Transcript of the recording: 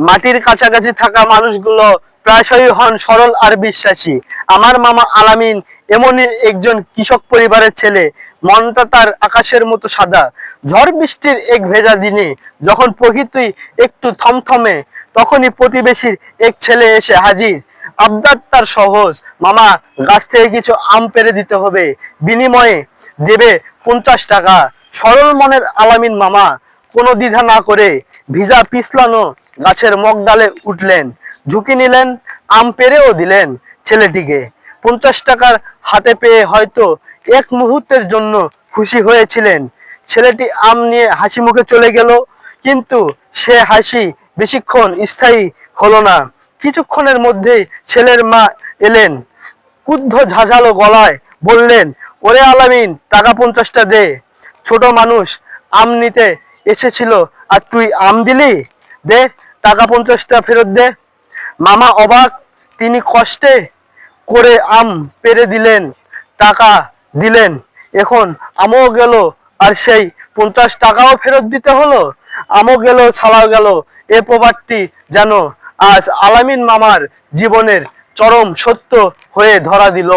মাটির কাছাকাছি থাকা মানুষগুলো প্রায়শই হন সরল আর বিশ্বাসী। আমার মামা আলামিন এমনই একজন কৃষক পরিবারের ছেলে। মনটা তার আকাশের মতো সাদা। ঝড় বৃষ্টির এক ভেজা দিনে যখন প্রকৃতি একটু থমথমে, তখনই প্রতিবেশীর এক ছেলে এসে হাজির। আবদার তার সহজ, মামা গাছ থেকে কিছু আম পেড়ে দিতে হবে, বিনিময়ে দেবে 50 টাকা। সরল মনের আলামিন মামা কোনো দ্বিধা না করে ভিজা পিছলানো গাছের মগডালে উঠলেন, ঝুঁকি নিলেন, আম পেড়েও দিলেন ছেলেটিকে। 50 টাকার হাতে পেয়ে হয়তো এক মুহূর্তের জন্য খুশি হয়েছিলেন। ছেলেটি আম নিয়ে হাসি মুখে চলে গেল, কিন্তু সে হাসি বেশিক্ষণ স্থায়ী হলো না। কিছুক্ষণের মধ্যেই ছেলের মা এলেন, ক্রুদ্ধ ঝাঁঝালো গলায় বললেন, ওরে আলামিন, টাকা 50টা দে। ছোট মানুষ আম নিতে এসেছিল আর তুই আম দিলি? দে, টাকা 50টা ফেরত দে। মামা অবাক। তিনি কষ্টে করে আম পেড়ে দিলেন, টাকা দিলেন। এখন আমও গেল, আর সেই 50 টাকাও ফেরত দিতে হলো। আমও গেল, ছাড়াও গেল। এ প্রবাদটি যেন আজ আলামিন মামার জীবনের চরম সত্য হয়ে ধরা দিল।